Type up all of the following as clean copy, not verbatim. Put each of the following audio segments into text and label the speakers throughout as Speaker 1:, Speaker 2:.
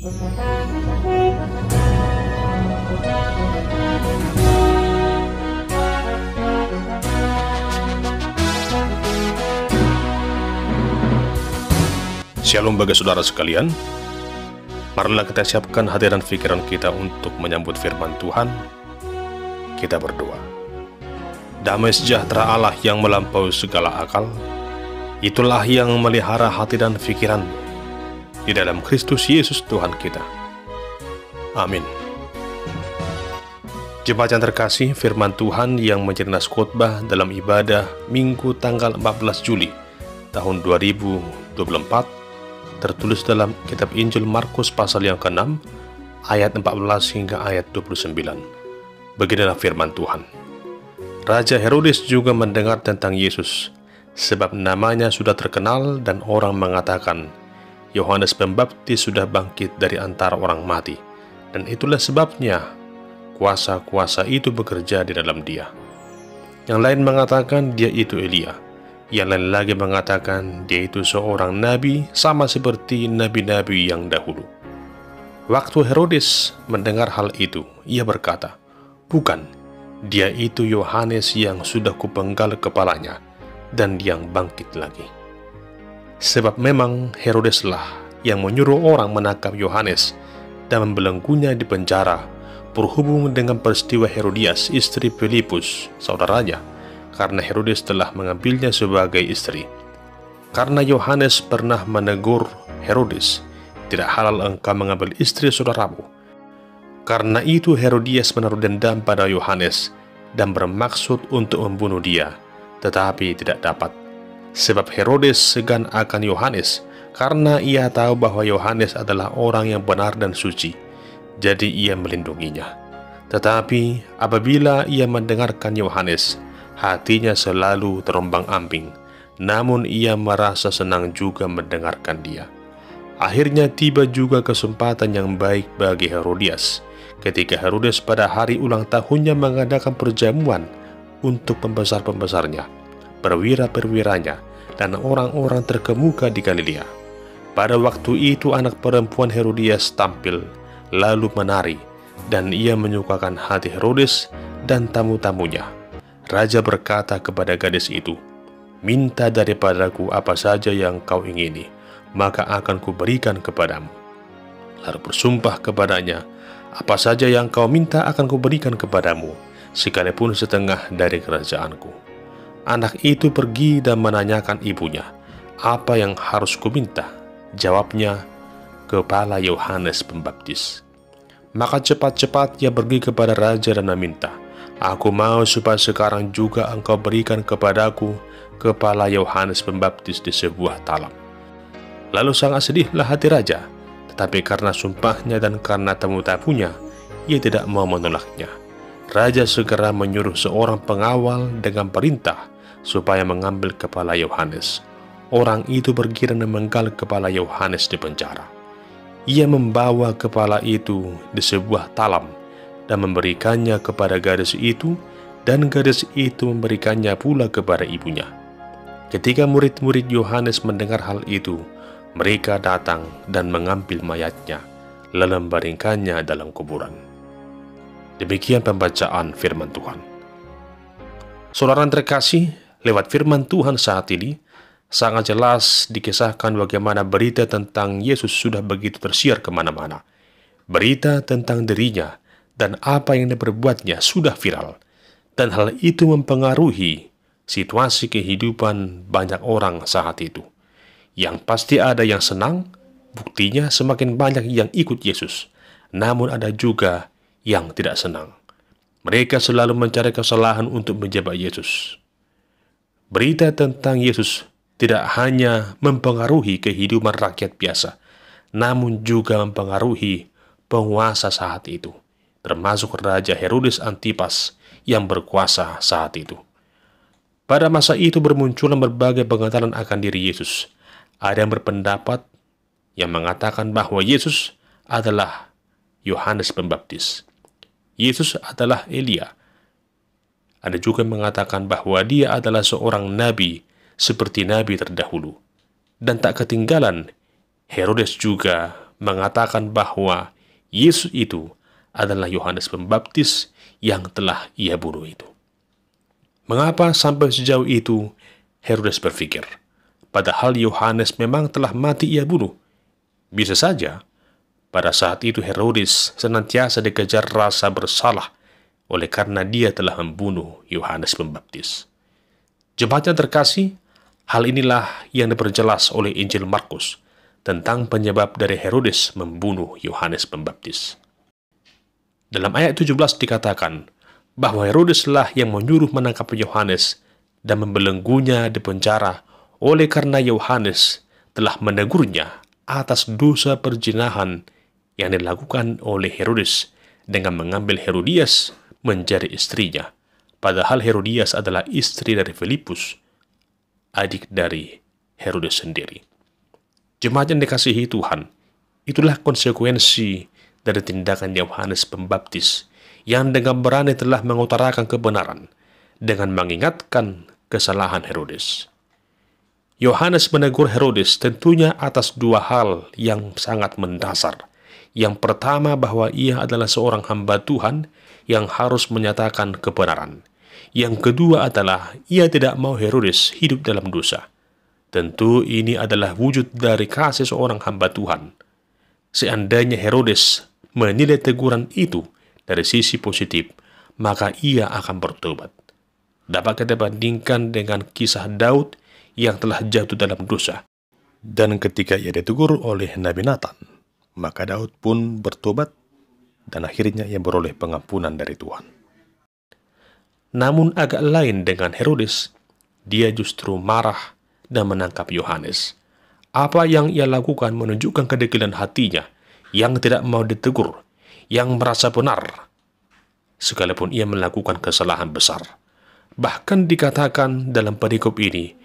Speaker 1: Shalom bagi saudara sekalian. Marilah kita siapkan hati dan pikiran kita untuk menyambut firman Tuhan. Kita berdoa. Damai sejahtera Allah yang melampaui segala akal, itulah yang memelihara hati dan pikiran di dalam Kristus Yesus Tuhan kita. Amin. Jemaat yang terkasih, firman Tuhan yang menjadi nas khotbah dalam ibadah Minggu tanggal 14 Juli tahun 2024 tertulis dalam kitab Injil Markus pasal yang ke-6 ayat 14 hingga ayat 29. Beginilah firman Tuhan. Raja Herodes juga mendengar tentang Yesus, sebab namanya sudah terkenal dan orang mengatakan, Yohanes Pembaptis sudah bangkit dari antara orang mati, dan itulah sebabnya kuasa-kuasa itu bekerja di dalam dia. Yang lain mengatakan dia itu Elia. Yang lain lagi mengatakan dia itu seorang nabi, sama seperti nabi-nabi yang dahulu. Waktu Herodes mendengar hal itu, ia berkata, bukan, dia itu Yohanes yang sudah kupenggal kepalanya, dan yang bangkit lagi. Sebab memang Herodeslah yang menyuruh orang menangkap Yohanes dan membelenggunya di penjara, berhubung dengan peristiwa Herodias, istri Filipus, saudaranya, karena Herodes telah mengambilnya sebagai istri. Karena Yohanes pernah menegur Herodes, tidak halal engkau mengambil istri saudaramu. Karena itu Herodias menaruh dendam pada Yohanes dan bermaksud untuk membunuh dia, tetapi tidak dapat. Sebab Herodes segan akan Yohanes, karena ia tahu bahwa Yohanes adalah orang yang benar dan suci, jadi ia melindunginya. Tetapi apabila ia mendengarkan Yohanes, hatinya selalu terombang-ambing, namun ia merasa senang juga mendengarkan dia. Akhirnya tiba juga kesempatan yang baik bagi Herodias, ketika Herodes pada hari ulang tahunnya mengadakan perjamuan untuk pembesar-pembesarnya, perwira-perwiranya, dan orang-orang terkemuka di Galilea. Pada waktu itu anak perempuan Herodias tampil, lalu menari, dan ia menyukakan hati Herodes dan tamu-tamunya. Raja berkata kepada gadis itu, minta daripadaku apa saja yang kau ingini, maka akan kuberikan kepadamu. Lalu bersumpah kepadanya, apa saja yang kau minta akan kuberikan kepadamu, sekalipun setengah dari kerajaanku. Anak itu pergi dan menanyakan ibunya, apa yang harus kuminta? Jawabnya, kepala Yohanes Pembaptis. Maka cepat-cepat ia pergi kepada raja dan meminta, aku mau supaya sekarang juga engkau berikan kepadaku kepala Yohanes Pembaptis di sebuah talam. Lalu sangat sedihlah hati raja, tetapi karena sumpahnya dan karena tamu-tamunya, ia tidak mau menolaknya. Raja segera menyuruh seorang pengawal dengan perintah supaya mengambil kepala Yohanes. Orang itu pergi dan memenggal kepala Yohanes di penjara. Ia membawa kepala itu di sebuah talam dan memberikannya kepada gadis itu, dan gadis itu memberikannya pula kepada ibunya. Ketika murid-murid Yohanes mendengar hal itu, mereka datang dan mengambil mayatnya, lalu membaringkannya dalam kuburan. Demikian pembacaan firman Tuhan. Saudara terkasih, lewat firman Tuhan saat ini, sangat jelas dikisahkan bagaimana berita tentang Yesus sudah begitu tersiar kemana-mana. Berita tentang dirinya dan apa yang diperbuatnya sudah viral, dan hal itu mempengaruhi situasi kehidupan banyak orang saat itu. Yang pasti ada yang senang, buktinya semakin banyak yang ikut Yesus, namun ada juga yang tidak senang. Mereka selalu mencari kesalahan untuk menjebak Yesus. Berita tentang Yesus tidak hanya mempengaruhi kehidupan rakyat biasa, namun juga mempengaruhi penguasa saat itu, termasuk Raja Herodes Antipas yang berkuasa saat itu. Pada masa itu bermunculan berbagai pengetahuan akan diri Yesus. Ada yang berpendapat yang mengatakan bahwa Yesus adalah Yohanes Pembaptis. Yesus adalah Elia. Ada juga yang mengatakan bahwa dia adalah seorang nabi seperti nabi terdahulu. Dan tak ketinggalan, Herodes juga mengatakan bahwa Yesus itu adalah Yohanes Pembaptis yang telah ia bunuh itu. Mengapa sampai sejauh itu Herodes berpikir, padahal Yohanes memang telah mati ia bunuh? Bisa saja, pada saat itu Herodes senantiasa dikejar rasa bersalah oleh karena dia telah membunuh Yohanes Pembaptis. Jemaat yang terkasih, hal inilah yang diperjelas oleh Injil Markus tentang penyebab dari Herodes membunuh Yohanes Pembaptis. Dalam ayat 17 dikatakan bahwa Herodeslah yang menyuruh menangkap Yohanes dan membelenggunya di penjara oleh karena Yohanes telah menegurnya atas dosa perzinahan yang dilakukan oleh Herodes dengan mengambil Herodias menjadi istrinya, padahal Herodias adalah istri dari Filipus, adik dari Herodes sendiri. Jemaat yang dikasihi Tuhan, itulah konsekuensi dari tindakan Yohanes Pembaptis yang dengan berani telah mengutarakan kebenaran dengan mengingatkan kesalahan Herodes. Yohanes menegur Herodes tentunya atas dua hal yang sangat mendasar. Yang pertama, bahwa ia adalah seorang hamba Tuhan yang harus menyatakan kebenaran. Yang kedua adalah ia tidak mau Herodes hidup dalam dosa. Tentu ini adalah wujud dari kasih seorang hamba Tuhan. Seandainya Herodes menilai teguran itu dari sisi positif, maka ia akan bertobat. Dapat kita bandingkan dengan kisah Daud yang telah jatuh dalam dosa. Dan ketika ia ditegur oleh Nabi Nathan, maka Daud pun bertobat dan akhirnya ia beroleh pengampunan dari Tuhan. Namun agak lain dengan Herodes, dia justru marah dan menangkap Yohanes. Apa yang ia lakukan menunjukkan kedegilan hatinya yang tidak mau ditegur, yang merasa benar, sekalipun ia melakukan kesalahan besar. Bahkan dikatakan dalam perikop ini,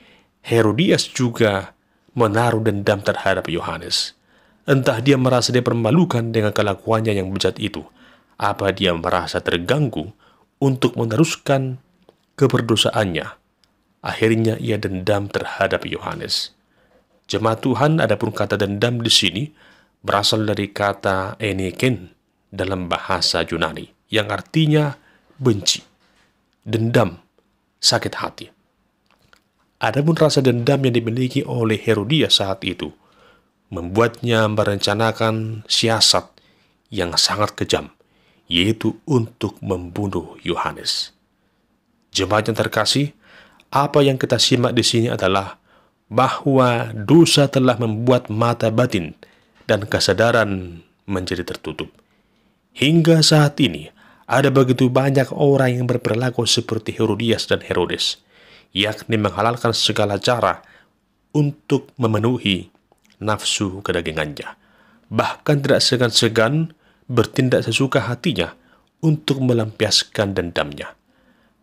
Speaker 1: Herodias juga menaruh dendam terhadap Yohanes. Entah dia merasa dipermalukan dengan kelakuannya yang bejat itu, apa dia merasa terganggu untuk meneruskan keberdosaannya. Akhirnya ia dendam terhadap Yohanes. Jemaat Tuhan, adapun kata dendam di sini berasal dari kata eneken dalam bahasa Yunani, yang artinya benci, dendam, sakit hati. Adapun rasa dendam yang dimiliki oleh Herodias saat itu membuatnya merencanakan siasat yang sangat kejam, yaitu untuk membunuh Yohanes. Jemaat yang terkasih, apa yang kita simak di sini adalah bahwa dosa telah membuat mata batin dan kesadaran menjadi tertutup. Hingga saat ini, ada begitu banyak orang yang berperilaku seperti Herodias dan Herodes, yakni menghalalkan segala cara untuk memenuhi nafsu kedagingannya. Bahkan tidak segan-segan bertindak sesuka hatinya untuk melampiaskan dendamnya.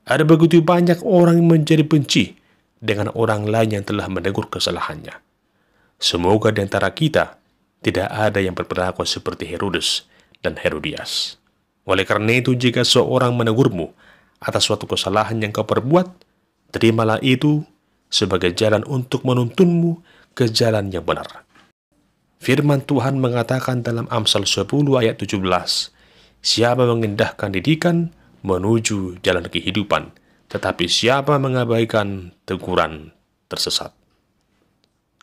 Speaker 1: Ada begitu banyak orang yang menjadi benci dengan orang lain yang telah menegur kesalahannya. Semoga di antara kita tidak ada yang berperilaku seperti Herodes dan Herodias. Oleh karena itu, jika seorang menegurmu atas suatu kesalahan yang kau perbuat, terimalah itu sebagai jalan untuk menuntunmu ke jalan yang benar. Firman Tuhan mengatakan dalam Amsal 10 ayat 17, siapa mengindahkan didikan menuju jalan kehidupan, tetapi siapa mengabaikan teguran tersesat.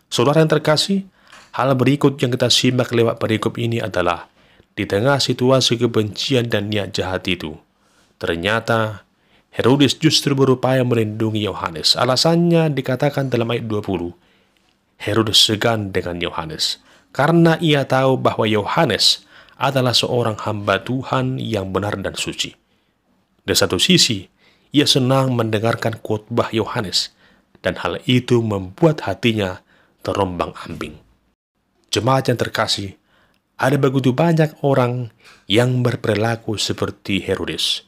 Speaker 1: Saudara yang terkasih, hal berikut yang kita simak lewat perikop ini adalah di tengah situasi kebencian dan niat jahat itu, ternyata Herodes justru berupaya melindungi Yohanes. Alasannya dikatakan dalam ayat 20, Herodes segan dengan Yohanes karena ia tahu bahwa Yohanes adalah seorang hamba Tuhan yang benar dan suci. Di satu sisi, ia senang mendengarkan khotbah Yohanes, dan hal itu membuat hatinya terombang-ambing. Jemaat yang terkasih, ada begitu banyak orang yang berperilaku seperti Herodes.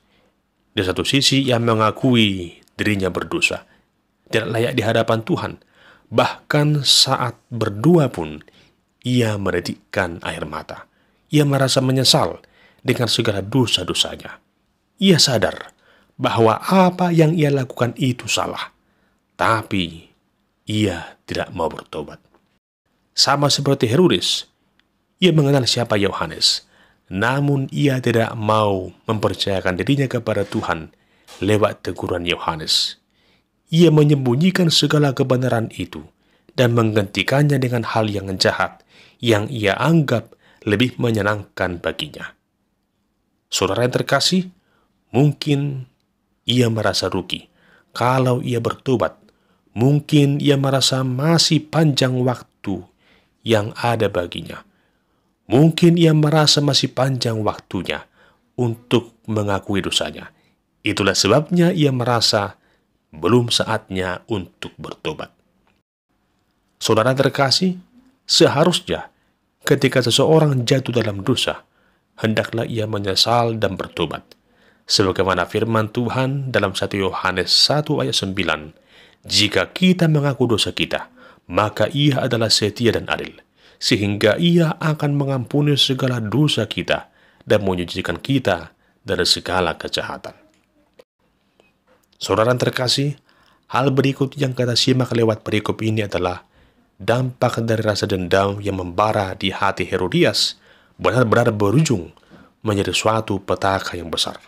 Speaker 1: Di satu sisi, ia mengakui dirinya berdosa, tidak layak di hadapan Tuhan. Bahkan saat berdoa pun, ia menitikkan air mata. Ia merasa menyesal dengan segala dosa-dosanya. Ia sadar bahwa apa yang ia lakukan itu salah, tapi ia tidak mau bertobat. Sama seperti Herodes, Ia mengenal siapa Yohanes, namun ia tidak mau mempercayakan dirinya kepada Tuhan lewat teguran Yohanes. Ia menyembunyikan segala kebenaran itu dan menggantikannya dengan hal yang jahat yang ia anggap lebih menyenangkan baginya. Saudara yang terkasih, mungkin ia merasa rugi kalau ia bertobat. Mungkin ia merasa masih panjang waktu yang ada baginya. Mungkin ia merasa masih panjang waktunya untuk mengakui dosanya. Itulah sebabnya ia merasa belum saatnya untuk bertobat. Saudara terkasih, seharusnya ketika seseorang jatuh dalam dosa, hendaklah ia menyesal dan bertobat. Sebagaimana firman Tuhan dalam 1 Yohanes 1 ayat 9, jika kita mengaku dosa kita, maka ia adalah setia dan adil, sehingga ia akan mengampuni segala dosa kita dan menyucikan kita dari segala kejahatan. Saudara terkasih, hal berikut yang kita simak lewat perikop ini adalah dampak dari rasa dendam yang membara di hati Herodias benar-benar berujung menjadi suatu petaka yang besar.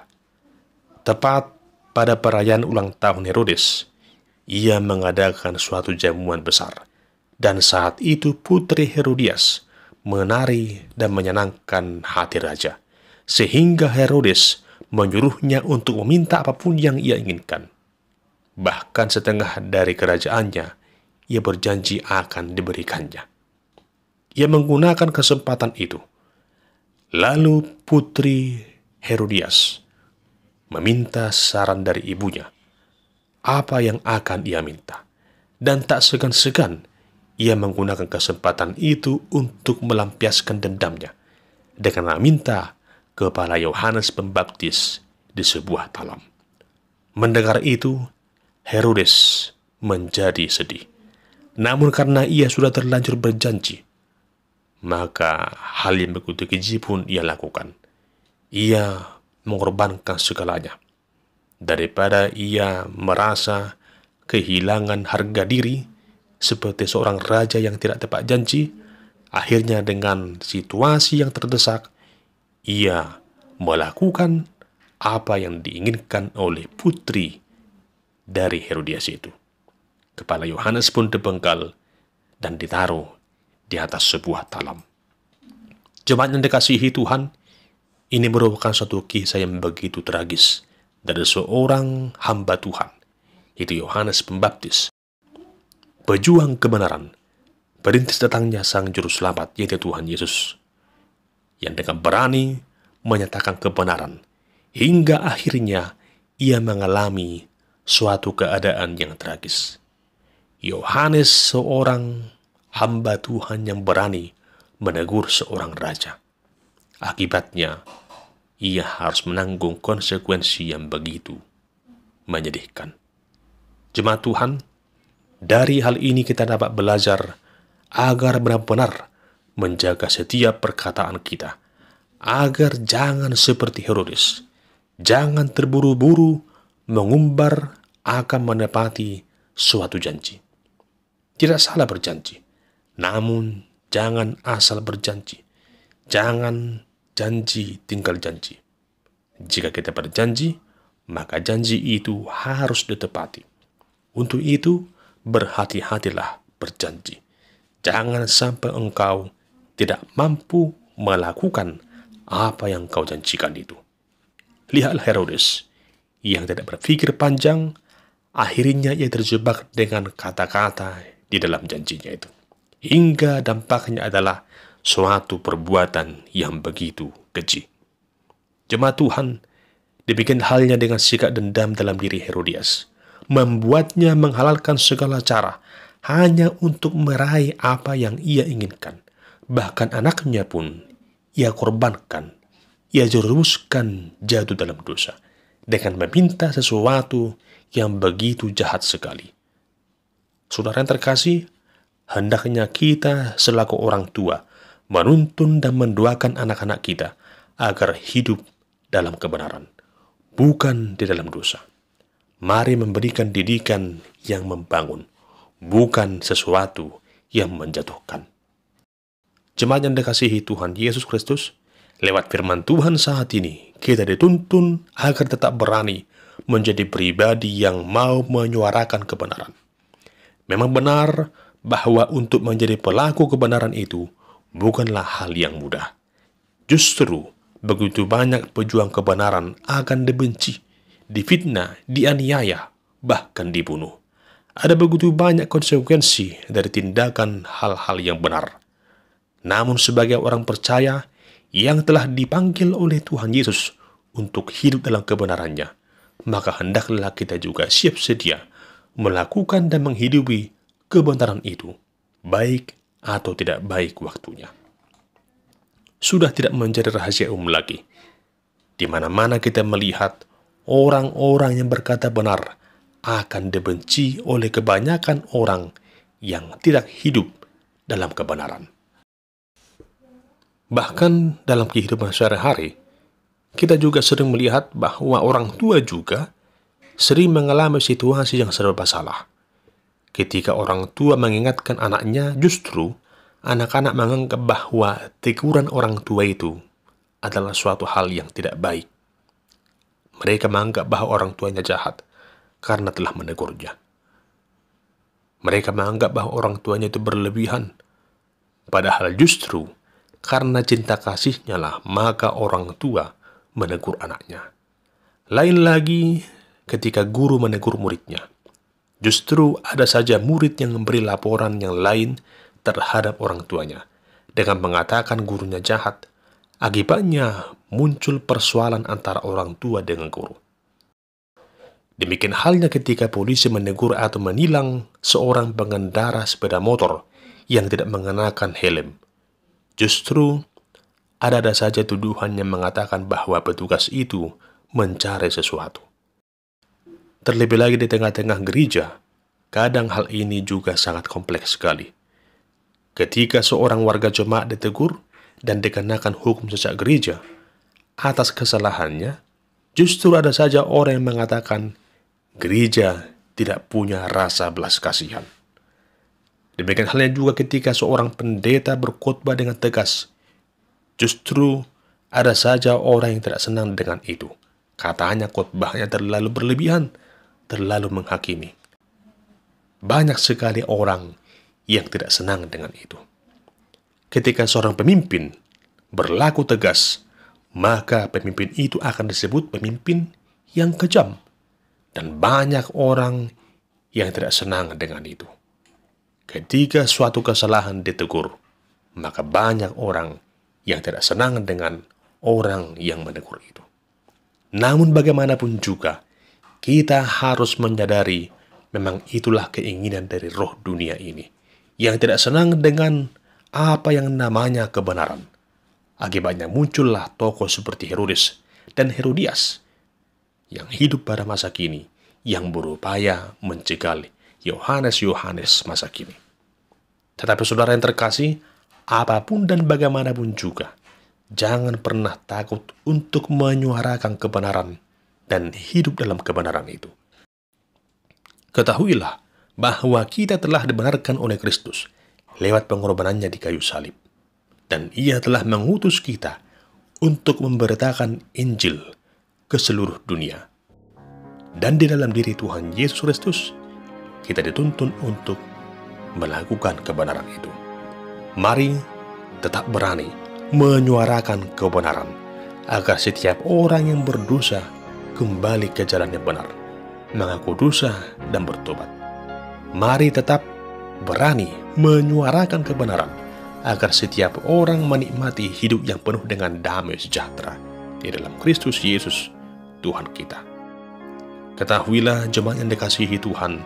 Speaker 1: Tepat pada perayaan ulang tahun Herodes, ia mengadakan suatu jamuan besar, dan saat itu putri Herodias menari dan menyenangkan hati raja, sehingga Herodes menyuruhnya untuk meminta apapun yang ia inginkan. Bahkan setengah dari kerajaannya, ia berjanji akan diberikannya. Ia menggunakan kesempatan itu. Lalu putri Herodias meminta saran dari ibunya apa yang akan ia minta, dan tak segan-segan ia menggunakan kesempatan itu untuk melampiaskan dendamnya dengan meminta kepala Yohanes Pembaptis di sebuah talam. Mendengar itu, Herodes menjadi sedih. Namun karena ia sudah terlanjur berjanji, maka hal yang begitu keji pun ia lakukan. Ia mengorbankan segalanya. Daripada ia merasa kehilangan harga diri seperti seorang raja yang tidak tepat janji, akhirnya dengan situasi yang terdesak, ia melakukan apa yang diinginkan oleh putri dari Herodias itu. Kepala Yohanes pun dipenggal dan ditaruh di atas sebuah talam. Jemaat yang dikasihi Tuhan, ini merupakan suatu kisah yang begitu tragis dari seorang hamba Tuhan, yaitu Yohanes Pembaptis, pejuang kebenaran, perintis datangnya Sang Juru Selamat, yaitu Tuhan Yesus, yang dengan berani menyatakan kebenaran, hingga akhirnya ia mengalami suatu keadaan yang tragis. Yohanes seorang hamba Tuhan yang berani menegur seorang raja. Akibatnya, ia harus menanggung konsekuensi yang begitu menyedihkan. Jemaat Tuhan, dari hal ini kita dapat belajar agar benar-benar menjaga setiap perkataan kita, agar jangan seperti Herodes, jangan terburu-buru mengumbar akan menepati suatu janji. Tidak salah berjanji, namun jangan asal berjanji. Jangan janji tinggal janji. Jika kita berjanji, maka janji itu harus ditepati. Untuk itu, berhati-hatilah berjanji. Jangan sampai engkau tidak mampu melakukan apa yang kau janjikan itu. Lihatlah Herodes yang tidak berpikir panjang, akhirnya ia terjebak dengan kata-kata di dalam janjinya itu. Hingga dampaknya adalah suatu perbuatan yang begitu keji. Jemaat Tuhan, demikian halnya dengan sikap dendam dalam diri Herodias, membuatnya menghalalkan segala cara hanya untuk meraih apa yang ia inginkan. Bahkan anaknya pun ia korbankan, ia jerumuskan jatuh dalam dosa dengan meminta sesuatu yang begitu jahat sekali. Saudara yang terkasih, hendaknya kita selaku orang tua menuntun dan mendoakan anak-anak kita agar hidup dalam kebenaran, bukan di dalam dosa. Mari memberikan didikan yang membangun, bukan sesuatu yang menjatuhkan. Jemaat yang dikasihi Tuhan Yesus Kristus, lewat firman Tuhan saat ini, kita dituntun agar tetap berani menjadi pribadi yang mau menyuarakan kebenaran. Memang benar bahwa untuk menjadi pelaku kebenaran itu bukanlah hal yang mudah. Justru, begitu banyak pejuang kebenaran akan dibenci, difitnah, dianiaya, bahkan dibunuh. Ada begitu banyak konsekuensi dari tindakan hal-hal yang benar. Namun sebagai orang percaya yang telah dipanggil oleh Tuhan Yesus untuk hidup dalam kebenarannya, maka hendaklah kita juga siap sedia melakukan dan menghidupi kebenaran itu, baik atau tidak baik waktunya. Sudah tidak menjadi rahasia umum lagi. Di mana-mana kita melihat orang-orang yang berkata benar akan dibenci oleh kebanyakan orang yang tidak hidup dalam kebenaran. Bahkan dalam kehidupan sehari-hari, kita juga sering melihat bahwa orang tua juga sering mengalami situasi yang serba salah. Ketika orang tua mengingatkan anaknya, justru anak-anak menganggap bahwa teguran orang tua itu adalah suatu hal yang tidak baik. Mereka menganggap bahwa orang tuanya jahat karena telah menegurnya. Mereka menganggap bahwa orang tuanya itu berlebihan. Padahal justru karena cinta kasihnya lah maka orang tua menegur anaknya. Lain lagi ketika guru menegur muridnya. Justru ada saja murid yang memberi laporan yang lain terhadap orang tuanya dengan mengatakan gurunya jahat. Akibatnya muncul persoalan antara orang tua dengan guru. Demikian halnya ketika polisi menegur atau menilang seorang pengendara sepeda motor yang tidak mengenakan helm. Justru ada saja tuduhan yang mengatakan bahwa petugas itu mencari sesuatu. Terlebih lagi di tengah-tengah gereja, kadang hal ini juga sangat kompleks sekali. Ketika seorang warga jemaat ditegur dan dikenakan hukum sejak gereja atas kesalahannya, justru ada saja orang yang mengatakan gereja tidak punya rasa belas kasihan. Demikian halnya juga ketika seorang pendeta berkhotbah dengan tegas. Justru ada saja orang yang tidak senang dengan itu. Katanya khotbahnya terlalu berlebihan, terlalu menghakimi. Banyak sekali orang yang tidak senang dengan itu. Ketika seorang pemimpin berlaku tegas, maka pemimpin itu akan disebut pemimpin yang kejam. Dan banyak orang yang tidak senang dengan itu. Ketika suatu kesalahan ditegur, maka banyak orang yang tidak senang dengan orang yang menegur itu. Namun bagaimanapun juga, kita harus menyadari memang itulah keinginan dari roh dunia ini, yang tidak senang dengan apa yang namanya kebenaran. Akibatnya muncullah tokoh seperti Herodes dan Herodias yang hidup pada masa kini, yang berupaya mencegal Yohanes masa kini. Tetapi saudara yang terkasih, apapun dan bagaimanapun juga, jangan pernah takut untuk menyuarakan kebenaran dan hidup dalam kebenaran itu. Ketahuilah bahwa kita telah dibenarkan oleh Kristus lewat pengorbanannya di kayu salib. Dan ia telah mengutus kita untuk memberitakan Injil ke seluruh dunia. Dan di dalam diri Tuhan Yesus Kristus, kita dituntun untuk melakukan kebenaran itu. Mari tetap berani menyuarakan kebenaran, agar setiap orang yang berdosa kembali ke jalan yang benar, mengaku dosa dan bertobat. Mari tetap berani menyuarakan kebenaran, agar setiap orang menikmati hidup yang penuh dengan damai sejahtera di dalam Kristus Yesus, Tuhan kita. Ketahuilah jemaat yang dikasihi Tuhan,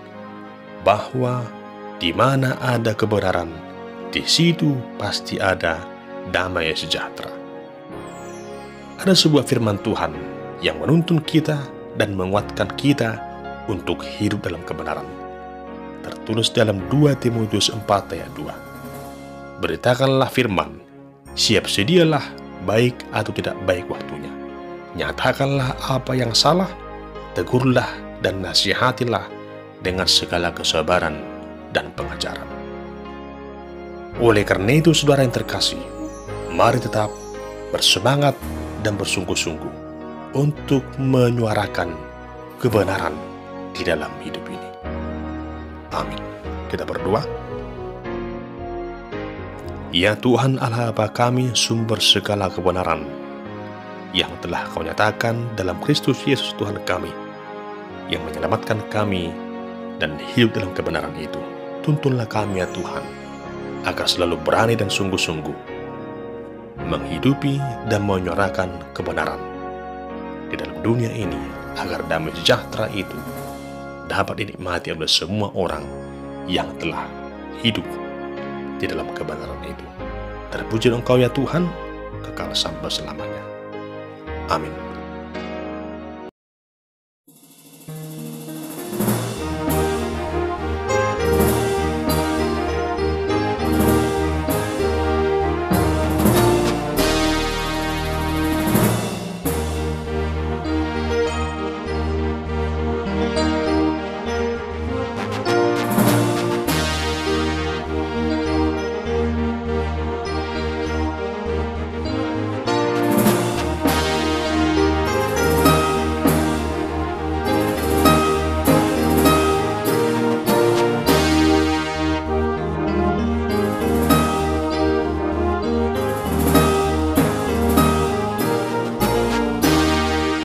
Speaker 1: bahwa di mana ada kebenaran, di situ pasti ada damai sejahtera. Ada sebuah firman Tuhan yang menuntun kita dan menguatkan kita untuk hidup dalam kebenaran. Tertulis dalam 2 Timotius 4 ayat 2. Beritakanlah firman, siap sedialah baik atau tidak baik waktunya. Nyatakanlah apa yang salah, tegurlah dan nasihatilah dengan segala kesabaran dan pengajaran. Oleh karena itu, saudara yang terkasih, mari tetap bersemangat dan bersungguh-sungguh untuk menyuarakan kebenaran di dalam hidup ini. Amin. Kita berdoa. Ya Tuhan Allah Bapa kami, sumber segala kebenaran yang telah Kau nyatakan dalam Kristus Yesus Tuhan kami, yang menyelamatkan kami dan hidup dalam kebenaran itu. Tuntunlah kami ya Tuhan, agar selalu berani dan sungguh-sungguh menghidupi dan menyuarakan kebenaran di dalam dunia ini, agar damai sejahtera itu dapat dinikmati oleh semua orang yang telah hidup di dalam kebenaran itu. Terpuji Engkau ya Tuhan, kekal sampai selamanya. Amin.